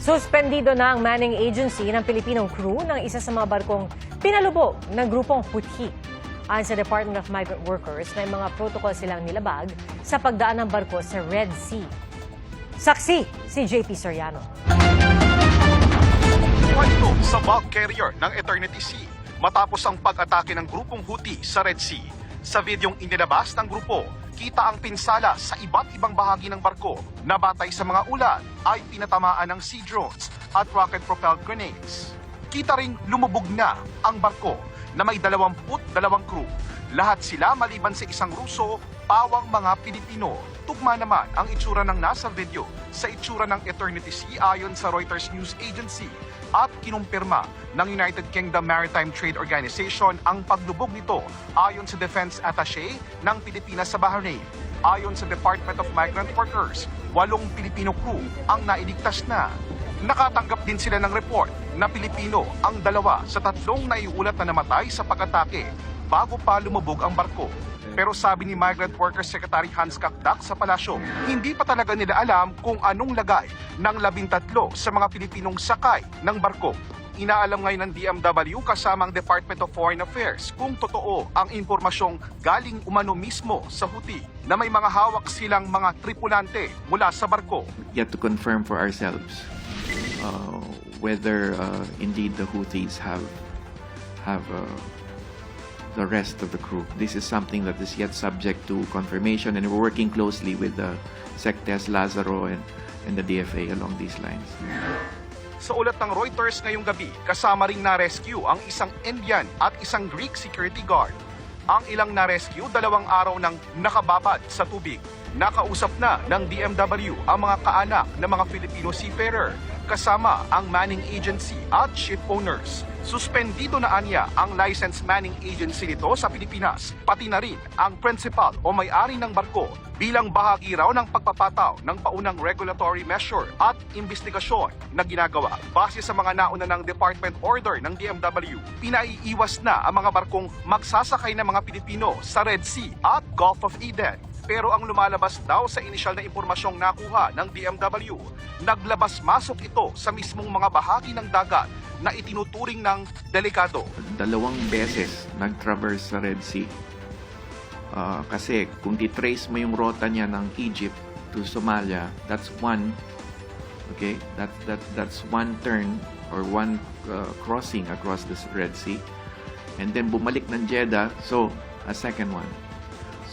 Suspendido na ang manning agency ng Pilipinong crew ng isa sa mga barkong pinalubog ng grupong Houthi. Ayon sa Department of Migrant Workers, may mga protocol silang nilabag sa pagdaan ng barko sa Red Sea. Saksi si JP Soriano. Kwento sa bulk carrier ng Eternity Sea matapos ang pag-atake ng grupong Houthi sa Red Sea. Sa videong inilabas ng grupo, kita ang pinsala sa iba't ibang bahagi ng barko na batay sa mga ulat ay pinatamaan ng sea drones at rocket-propelled grenades. Kita ring lumubog na ang barko na may 22 crew. Lahat sila maliban sa isang Ruso, pawang mga Pilipino. Tugma naman ang itsura ng nasa video sa itsura ng Eternity Sea ayon sa Reuters News Agency at kinumpirma ng United Kingdom Maritime Trade Organization ang paglubog nito ayon sa Defense Attaché ng Pilipinas sa Bahrain. Ayon sa Department of Migrant Workers, 8 Pilipino crew ang nailigtas na. Nakatanggap din sila ng report na Pilipino ang 2 sa 3 naiulat na namatay sa pag-atake bago pa lumubog ang barko. Pero sabi ni Migrant Workers Secretary Hans Kakdak sa palasyo, hindi pa talaga nila alam kung anong lagay ng 13 sa mga Pilipinong sakay ng barko. Inaalam ngayon ng DMW kasama ang Department of Foreign Affairs kung totoo ang impormasyong galing umano mismo sa Houthi na may mga hawak silang mga tripulante mula sa barko. Yet to confirm for ourselves whether indeed the Houthis have the rest of the crew. This is something that is yet subject to confirmation, and we're working closely with the SecTes, Lazaro, and the DFA along these lines. Sa ulat ng Reuters ngayong gabi, kasama ring na-rescue ang isang Indian at isang Greek security guard. Ang ilang na-rescue 2 araw nang nakababad sa tubig. Nakausap na ng DMW ang mga kaanak ng mga Filipino seafarer, kasama ang manning agency at ship owners. Suspendido na anya ang licensed manning agency nito sa Pilipinas, pati na rin ang principal o may-ari ng barko bilang bahagi raw ng pagpapataw ng paunang regulatory measure at investigasyon na ginagawa. Base sa mga nauna ng department order ng DMW, pinaiiwas na ang mga barkong magsasakay ng mga Pilipino sa Red Sea at Gulf of Eden. Pero ang lumalabas daw sa inisyal na impormasyong nakuha ng DMW, naglabas-masok ito sa mismong mga bahagi ng dagat na itinuturing ng delikado. 2 beses nag-traverse sa Red Sea. Kasi kung titrace mo yung rota niya ng Egypt to Somalia, that's one, okay? That's one turn or one crossing across the Red Sea. And then bumalik ng Jeddah, so a second one.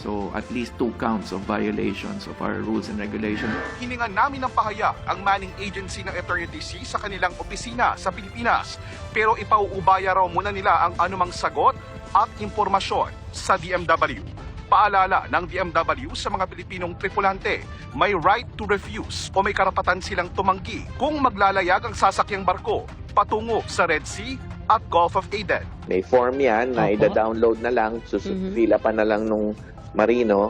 So at least 2 counts of violations of our rules and regulations. Hiningan namin ng pahayag ang manning agency ng Eternity Sea sa kanilang opisina sa Pilipinas. Pero ipauubaya raw muna nila ang anumang sagot at impormasyon sa DMW. Paalala ng DMW sa mga Pilipinong tripulante, may right to refuse o may karapatan silang tumanggi kung maglalayag ang sasakyang barko patungo sa Red Sea at Gulf of Aden. May form yan na ida-download na lang, susufila pa na lang nung marino,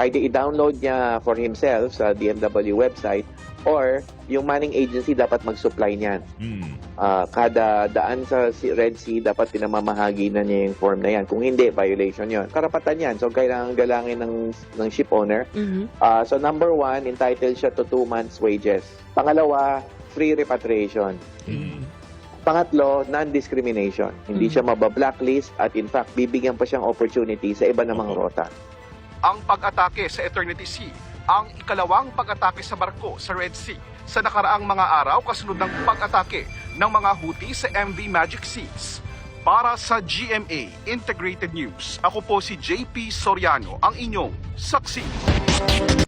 either i-download niya for himself sa DMW website or yung manning agency dapat mag-supply niyan. Kada daan sa Red Sea, dapat pinamamahagi na niya yung form na yan. Kung hindi, violation yon. Karapatan yan. So, kailangan galangin ng ship owner. So, number 1, entitled siya to 2 months wages. Pangalawa, free repatriation. Pangatlo, non-discrimination. Hindi siya mabablacklist at in fact, bibigyan pa siyang opportunity sa iba namang rota. Ang pag-atake sa Eternity Sea, ang ikalawang pag-atake sa barko sa Red Sea sa nakaraang mga araw kasunod ng pag-atake ng mga Houthi sa MV Magic Seas. Para sa GMA Integrated News, ako po si JP Soriano, ang inyong saksi.